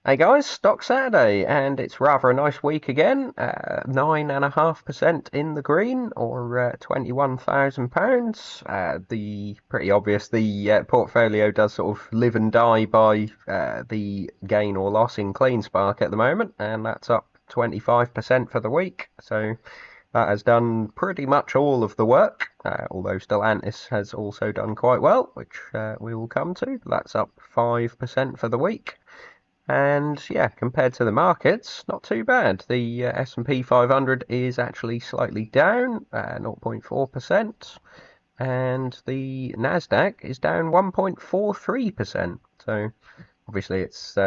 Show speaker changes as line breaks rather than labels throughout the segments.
Hey guys, Stock Saturday, and it's rather a nice week again. 9.5% in the green, or £21,000. The pretty obvious. The portfolio does sort of live and die by the gain or loss in Cleanspark at the moment, and that's up 25% for the week. So that has done pretty much all of the work. Although Stellantis has also done quite well, which we will come to. That's up 5% for the week. And yeah, compared to the markets, not too bad. The S&P 500 is actually slightly down, 0.4%, and the Nasdaq is down 1.43%. So obviously it's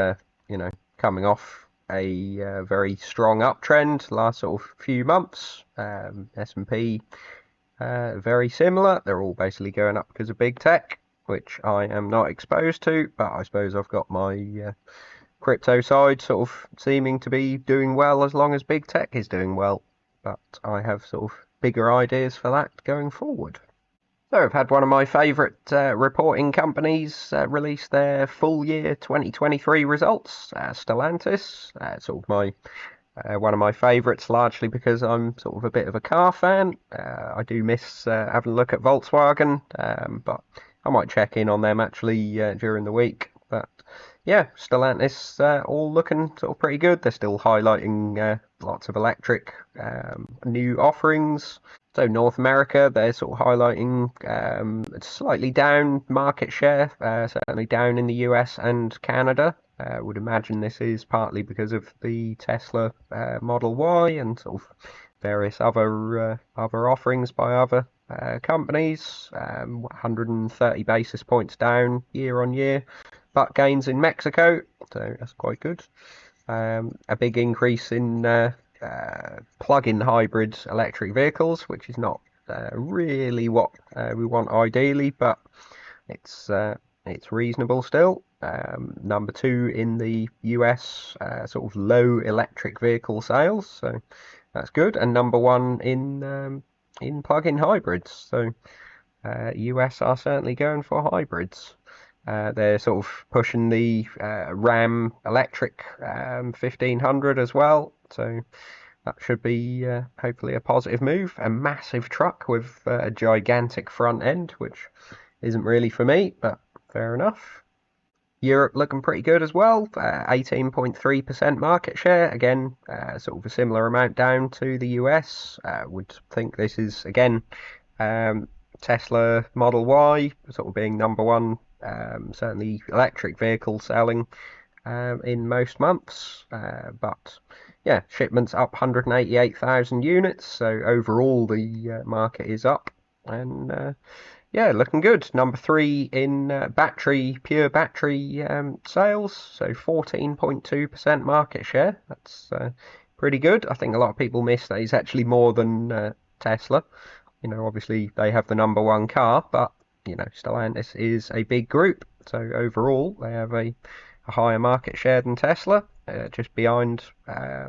coming off a very strong uptrend last sort of few months. S&P very similar. They're all basically going up because of big tech, which I am not exposed to, but I suppose I've got my crypto side sort of seeming to be doing well as long as big tech is doing well. But I have sort of bigger ideas for that going forward. So I've had one of my favourite reporting companies release their full year 2023 results, Stellantis. Sort of my one of my favourites, largely because I'm sort of a bit of a car fan. I do miss having a look at Volkswagen, but I might check in on them actually during the week. But yeah, Stellantis all looking sort of pretty good. They're still highlighting lots of electric new offerings. So North America, they're sort of highlighting slightly down market share, certainly down in the US and Canada. Would imagine this is partly because of the Tesla Model Y and sort of various other offerings by other companies. 130 basis points down year on year, but gains in Mexico, so that's quite good. A big increase in plug-in hybrid electric vehicles, which is not really what we want ideally, but it's reasonable still. Number 2 in the US sort of low electric vehicle sales, so that's good, and number 1 in plug-in hybrids. So US are certainly going for hybrids. They're sort of pushing the Ram electric 1500 as well, so that should be hopefully a positive move. A massive truck with a gigantic front end, which isn't really for me, but fair enough. Europe looking pretty good as well, 18.3% market share. Again, sort of a similar amount down to the US. Would think this is, again, Tesla Model Y sort of being number 1. Certainly electric vehicle selling in most months, but yeah, shipments up 188,000 units, so overall the market is up, and yeah, looking good. Number 3 in pure battery sales, so 14.2% market share. That's pretty good. I think a lot of people miss that it's actually more than Tesla. You know, obviously they have the number 1 car, but you know, Stellantis is a big group, so overall they have a higher market share than Tesla, just behind, I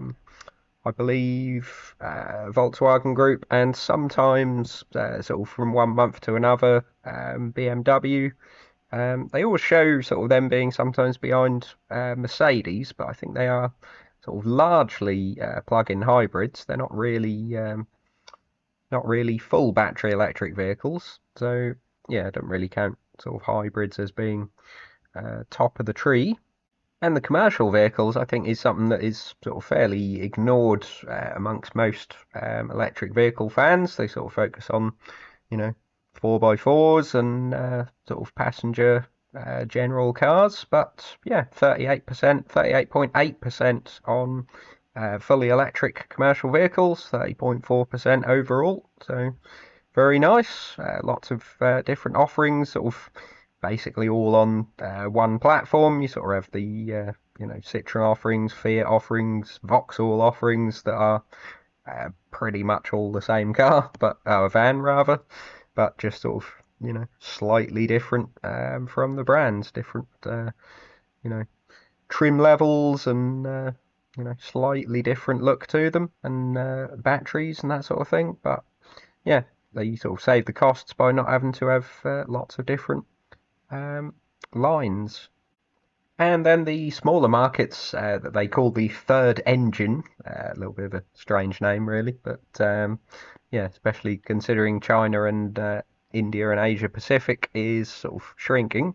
believe, Volkswagen Group, and sometimes sort of from one month to another, BMW. They always show sort of them being sometimes behind Mercedes, but I think they are sort of largely plug-in hybrids. They're not really full battery electric vehicles, so yeah, I don't really count sort of hybrids as being top of the tree. And the commercial vehicles, I think, is something that is sort of fairly ignored amongst most electric vehicle fans. They sort of focus on, you know, 4x4s and sort of passenger general cars. But yeah, 38.8% on fully electric commercial vehicles, 30.4% overall. So very nice. Lots of different offerings, sort of basically all on one platform. You sort of have the Citroen offerings, Fiat offerings, Vauxhall offerings that are pretty much all the same car, but a van rather, but just sort of slightly different from the brands, different trim levels and slightly different look to them, and batteries and that sort of thing. But yeah, they sort of save the costs by not having to have lots of different lines. And then the smaller markets that they call the third engine, a little bit of a strange name really, but yeah, especially considering China and India and Asia Pacific is sort of shrinking.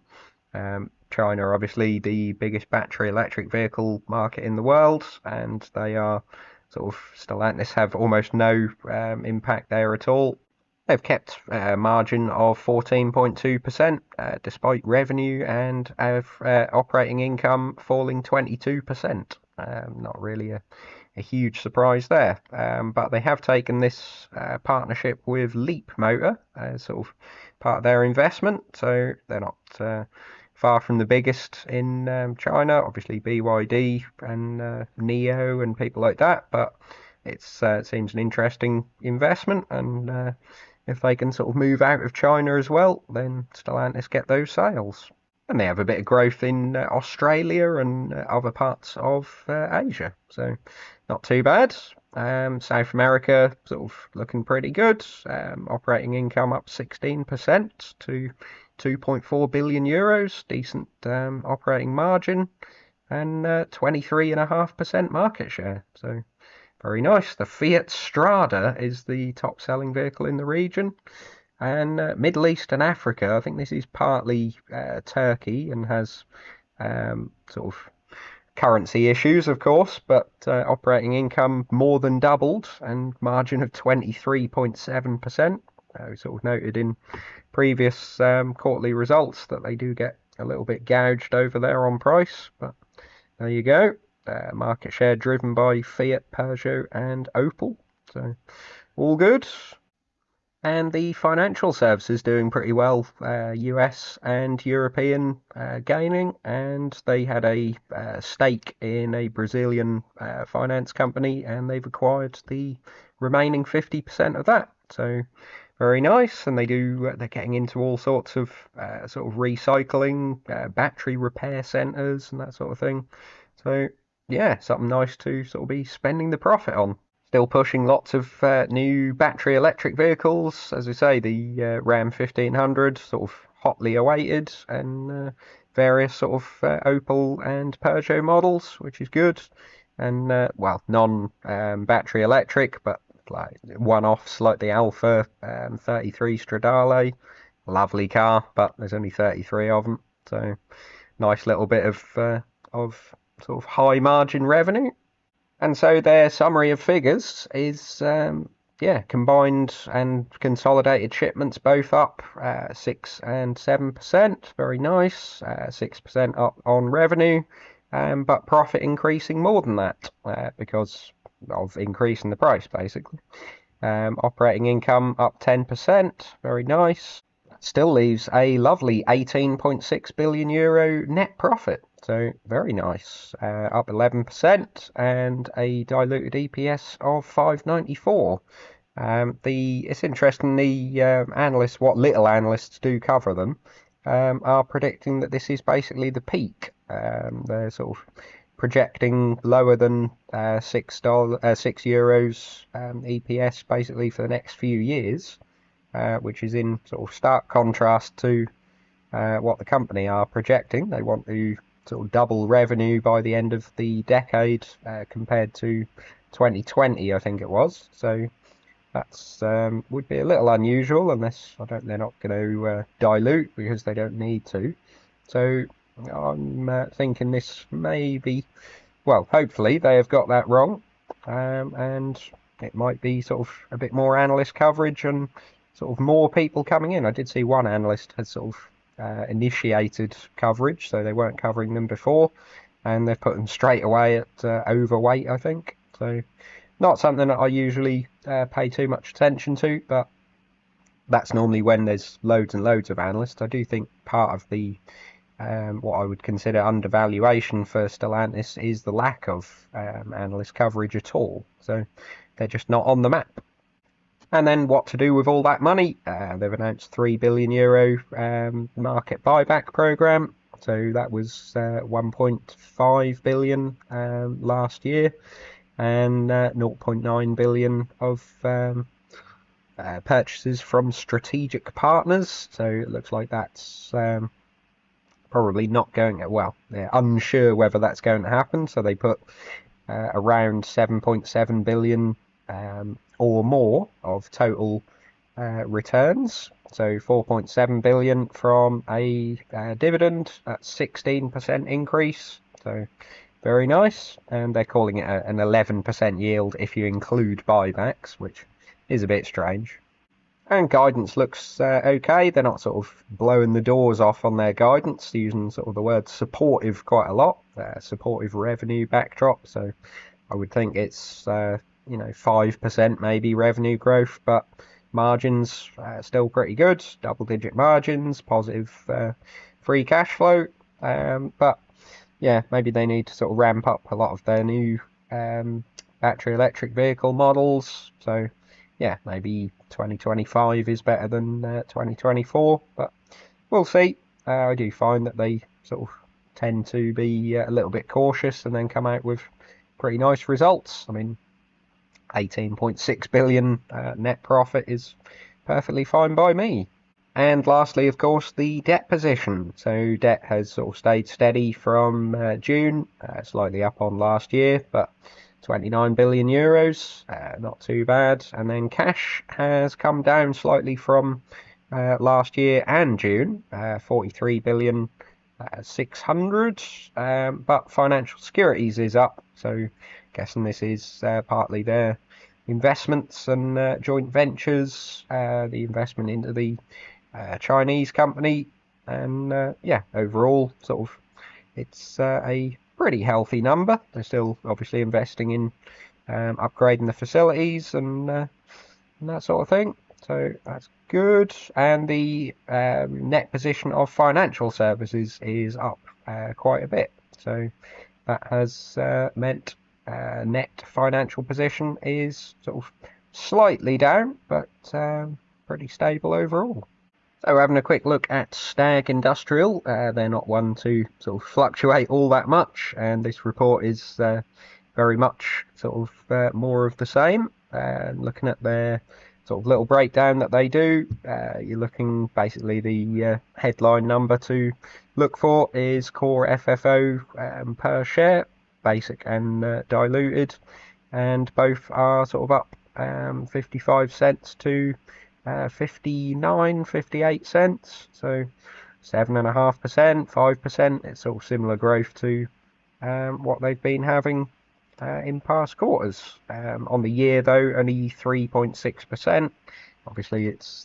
China, obviously, the biggest battery electric vehicle market in the world, and they are sort of Stellantis have almost no impact there at all. They've kept a margin of 14.2% despite revenue and operating income falling 22%. Not really a huge surprise there. But they have taken this partnership with Leap Motor as sort of part of their investment, so they're not far from the biggest in China. Obviously, BYD and NIO and people like that, but it seems an interesting investment, and if they can sort of move out of China as well, then Stellantis get those sales. And they have a bit of growth in Australia and other parts of Asia, so not too bad. South America sort of looking pretty good. Operating income up 16% to 2.4 billion euros. Decent operating margin and 23.5% market share. So very nice. The Fiat Strada is the top selling vehicle in the region. And Middle East and Africa, I think this is partly Turkey and has sort of currency issues, of course, but operating income more than doubled and margin of 23.7%. We sort of noted in previous quarterly results that they do get a little bit gouged over there on price, but there you go. Market share driven by Fiat, Peugeot, and Opel. So all good. And the financial services doing pretty well, US and European gaining, and they had a stake in a Brazilian finance company, and they've acquired the remaining 50% of that. So very nice, and they're getting into all sorts of sort of recycling, battery repair centres, and that sort of thing. So yeah, something nice to sort of be spending the profit on. Still pushing lots of new battery electric vehicles. As we say, the Ram 1500 sort of hotly awaited, and various sort of Opel and Peugeot models, which is good. And well, non-battery electric, but like one-offs like the Alpha 33 Stradale. Lovely car, but there's only 33 of them, so nice little bit of sort of high margin revenue. And so their summary of figures is, yeah, combined and consolidated shipments both up 6 and 7%. Very nice. 6% up on revenue, but profit increasing more than that because of increasing the price, basically. Operating income up 10%. Very nice. Still leaves a lovely 18.6 billion euro net profit. So very nice, up 11% and a diluted EPS of 5.94. It's interesting, the analysts, what little analysts do cover them, are predicting that this is basically the peak. They're sort of projecting lower than €6 EPS basically for the next few years, which is in sort of stark contrast to what the company are projecting. They want to sort of double revenue by the end of the decade compared to 2020, I think it was. So that's would be a little unusual, unless they're not going to dilute because they don't need to. So I'm thinking this may be, well, hopefully they have got that wrong, and it might be sort of a bit more analyst coverage and sort of more people coming in. I did see one analyst had sort of initiated coverage, so they weren't covering them before, and they've put them straight away at overweight, I think. So not something that I usually pay too much attention to, but that's normally when there's loads and loads of analysts. I do think part of the what I would consider undervaluation for Stellantis is the lack of analyst coverage at all. So they're just not on the map. And then what to do with all that money? They've announced €3 billion market buyback program. So that was 1.5 billion last year, and 0.9 billion of purchases from strategic partners. So it looks like that's probably not going to, well, they're unsure whether that's going to happen, so they put around 7.7 billion or more of total returns. So 4.7 billion from a dividend, that's 16% increase. So very nice, and they're calling it an 11% yield if you include buybacks, which is a bit strange. And guidance looks okay. They're not sort of blowing the doors off on their guidance, using sort of the word supportive quite a lot. Supportive revenue backdrop. So I would think it's 5% maybe revenue growth, but margins still pretty good. Double-digit margins, positive free cash flow. But yeah, maybe they need to sort of ramp up a lot of their new battery electric vehicle models. So yeah, maybe 2025 is better than 2024, but we'll see. I do find that they sort of tend to be a little bit cautious and then come out with pretty nice results. I mean, 18.6 billion net profit is perfectly fine by me. And lastly, of course, the debt position. So debt has sort of stayed steady from June, slightly up on last year, but 29 billion euros, not too bad. And then cash has come down slightly from last year and June, 43 billion 600, but financial securities is up. So guessing this is partly their investments and joint ventures, the investment into the Chinese company, and yeah, overall sort of it's a pretty healthy number. They're still obviously investing in upgrading the facilities and that sort of thing. So that's good. And the net position of financial services is up quite a bit. So that has meant net financial position is sort of slightly down, but pretty stable overall. So having a quick look at Stag Industrial, they're not one to sort of fluctuate all that much, and this report is very much sort of more of the same. Looking at their sort of little breakdown that they do, you're looking basically the headline number to look for is core FFO per share, basic and diluted, and both are sort of up 55 cents to 58 cents, so 7.5%, 5%. It's sort of similar growth to what they've been having in past quarters. On the year though, only 3.6%. Obviously, it's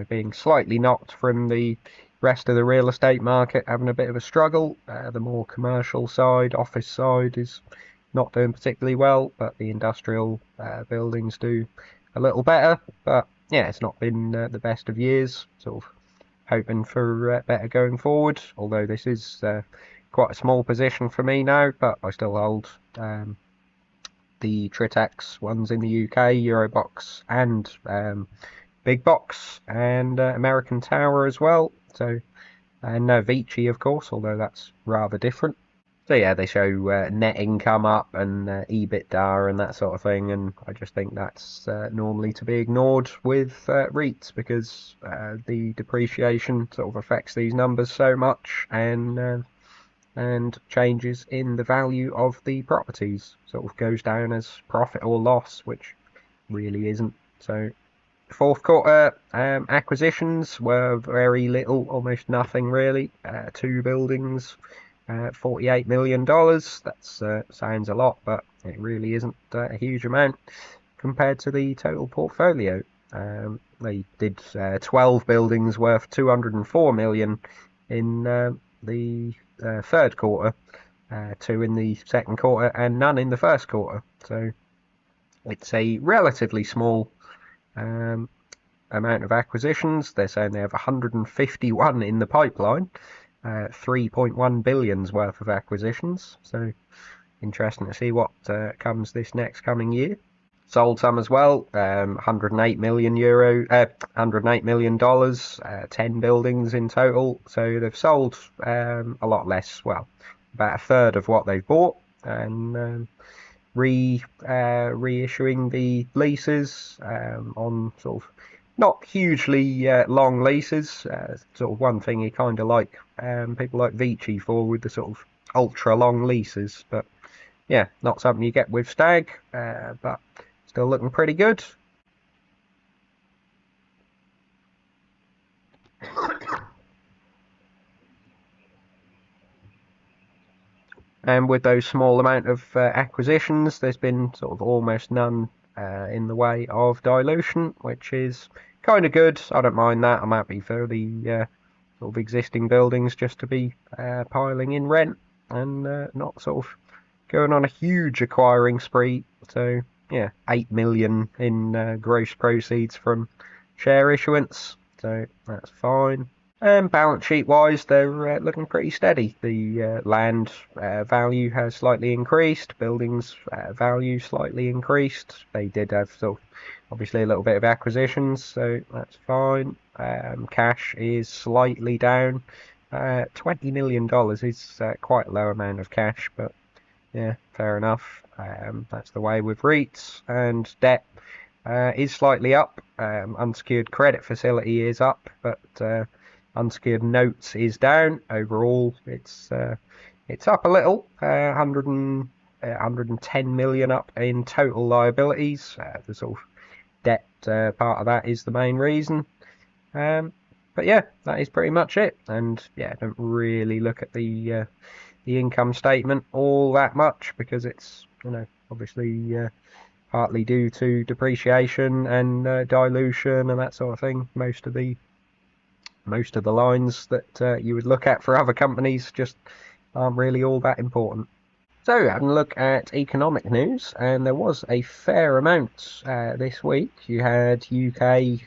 being slightly knocked from the rest of the real estate market having a bit of a struggle. The more commercial side, office side, is not doing particularly well, but the industrial buildings do a little better. But yeah, it's not been the best of years. Sort of hoping for better going forward. Although this is quite a small position for me now, but I still hold the Tritax ones in the UK, Eurobox, and Big Box, and American Tower as well. So and Vici, of course, although that's rather different. So yeah, they show net income up and EBITDA and that sort of thing, and I just think that's normally to be ignored with REITs because the depreciation sort of affects these numbers so much, and changes in the value of the properties sort of goes down as profit or loss, which really isn't. So fourth quarter acquisitions were very little, almost nothing really. 2 buildings. $48 million. That sounds a lot, but it really isn't a huge amount compared to the total portfolio. They did 12 buildings worth 204 million in the third quarter, 2 in the second quarter, and none in the first quarter. So it's a relatively small amount of acquisitions. They're saying they have 151 in the pipeline. 3.1 billion's worth of acquisitions, so interesting to see what comes this next coming year. Sold some as well, 108 million euro, 108 million dollars, 10 buildings in total. So they've sold a lot less, well, about a third of what they've bought, and reissuing the leases on sort of not hugely long leases. Sort of one thing you kind of like people like Vici for, with the sort of ultra long leases. But yeah, not something you get with Stag, but still looking pretty good. And with those small amount of acquisitions, there's been sort of almost none in the way of dilution, which is kind of good. I don't mind that. I'm happy for the sort of existing buildings just to be piling in rent and not sort of going on a huge acquiring spree. So yeah, 8 million in gross proceeds from share issuance. So that's fine. Balance sheet wise, they're looking pretty steady. The land value has slightly increased, buildings value slightly increased. They did have sort of obviously a little bit of acquisitions, so that's fine. Cash is slightly down. $20 million is quite a low amount of cash, but yeah, fair enough. That's the way with REITs. And debt is slightly up. Unsecured credit facility is up, but unsecured notes is down. Overall, it's up a little, 110 million up in total liabilities. The sort of debt part of that is the main reason. But yeah, that is pretty much it. And yeah, don't really look at the income statement all that much, because it's, obviously partly due to depreciation and dilution and that sort of thing. Most of the lines that you would look at for other companies just aren't really all that important. So, having a look at economic news, and there was a fair amount this week. You had UK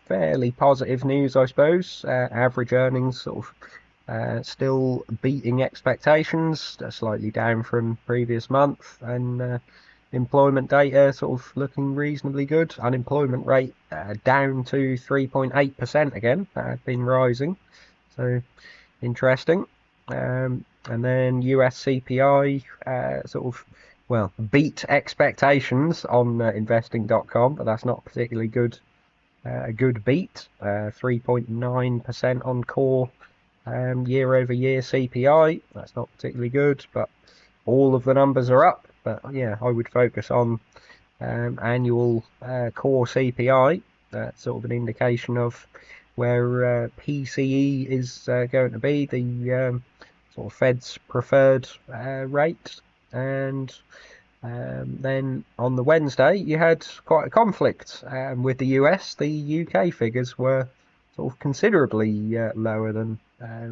fairly positive news, I suppose. Average earnings sort of still beating expectations, slightly down from previous month, and employment data sort of looking reasonably good. Unemployment rate down to 3.8% again. That had been rising, so interesting. And then US CPI sort of, well, beat expectations on investing.com, but that's not particularly good. A good beat, 3.9% on core year over year CPI. That's not particularly good, but all of the numbers are up. But yeah, I would focus on annual core CPI. That's sort of an indication of where PCE is going to be, the sort of Fed's preferred rate. And then on the Wednesday, you had quite a conflict with the US. The UK figures were sort of considerably lower than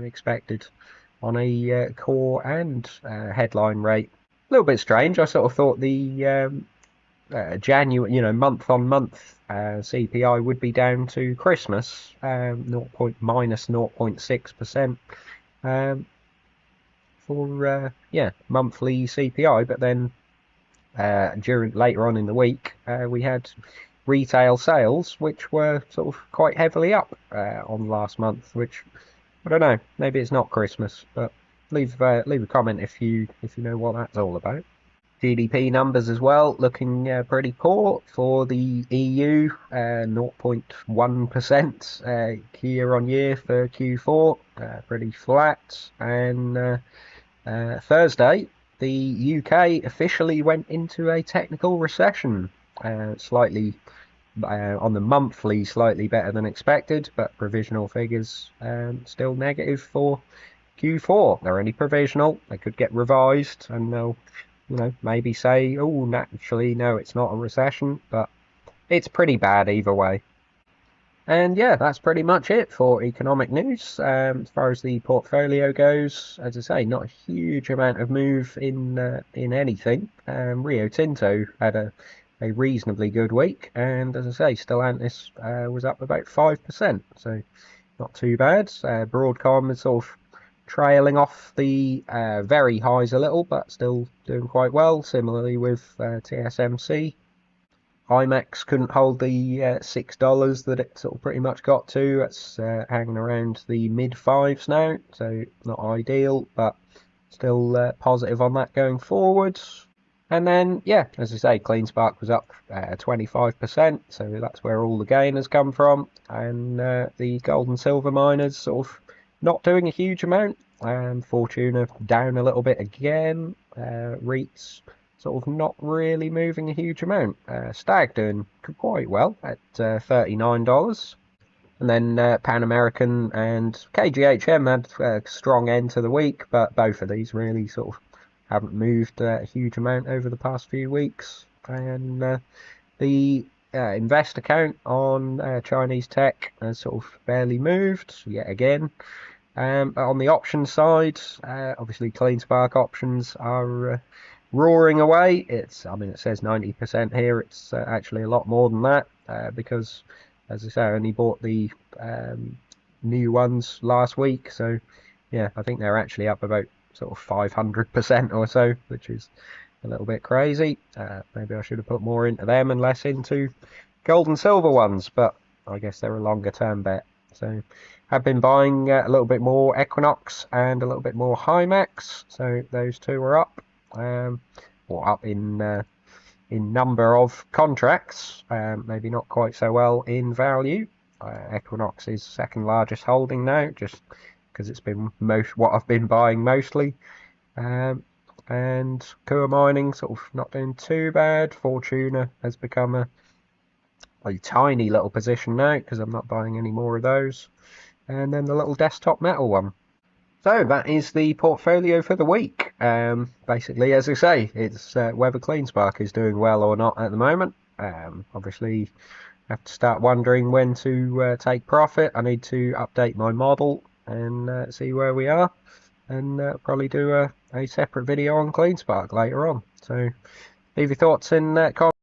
expected on a core and headline rate. A little bit strange. I sort of thought the January, month on month CPI would be down to Christmas, minus 0.6% for monthly CPI, but then later on in the week we had retail sales which were sort of quite heavily up on last month, which I don't know, maybe it's not Christmas, but leave a comment if you know what that's all about. GDP numbers as well looking pretty poor for the EU, 0.1% year on year for Q4, pretty flat. And Thursday, the UK officially went into a technical recession, slightly on the monthly, slightly better than expected, but provisional figures still negative for Q4. They're only provisional. They could get revised, and they'll, maybe say, oh, naturally, no, it's not a recession, but it's pretty bad either way. And yeah, that's pretty much it for economic news. As far as the portfolio goes, as I say, not a huge amount of move in anything. Rio Tinto had a reasonably good week, and as I say, Stellantis was up about 5%, so not too bad. Broadcom is sort of trailing off the very highs a little, but still doing quite well. Similarly with TSMC. IMAX couldn't hold the $6 that it sort of pretty much got to. It's hanging around the mid fives now, so not ideal, but still positive on that going forwards. And then, yeah, as I say, Cleanspark was up 25%, so that's where all the gain has come from. And the gold and silver miners sort of not doing a huge amount. Fortuna down a little bit again. REITs sort of not really moving a huge amount. Stag doing quite well at $39. And then Pan American and KGHM had a strong end to the week, but both of these really sort of haven't moved a huge amount over the past few weeks. And the invest account on Chinese tech has sort of barely moved yet again. On the option side, obviously Cleanspark options are roaring away. I mean, it says 90% here. It's actually a lot more than that because, as I say, I only bought the new ones last week. So, yeah, I think they're actually up about sort of 500% or so, which is a little bit crazy. Maybe I should have put more into them and less into gold and silver ones, but I guess they're a longer term bet. So I've been buying a little bit more Equinox and a little bit more Hymax. So those two are up, or up in number of contracts. Maybe not quite so well in value. Equinox is second largest holding now, just because it's been what I've been buying mostly. And Kua Mining sort of not doing too bad. Fortuna has become a tiny little position now because I'm not buying any more of those. And then the little desktop metal one. So that is the portfolio for the week. Basically, as I say, it's whether Cleanspark is doing well or not at the moment. Obviously, I have to start wondering when to take profit. I need to update my model and see where we are. And probably do a separate video on Cleanspark later on. So leave your thoughts in comments.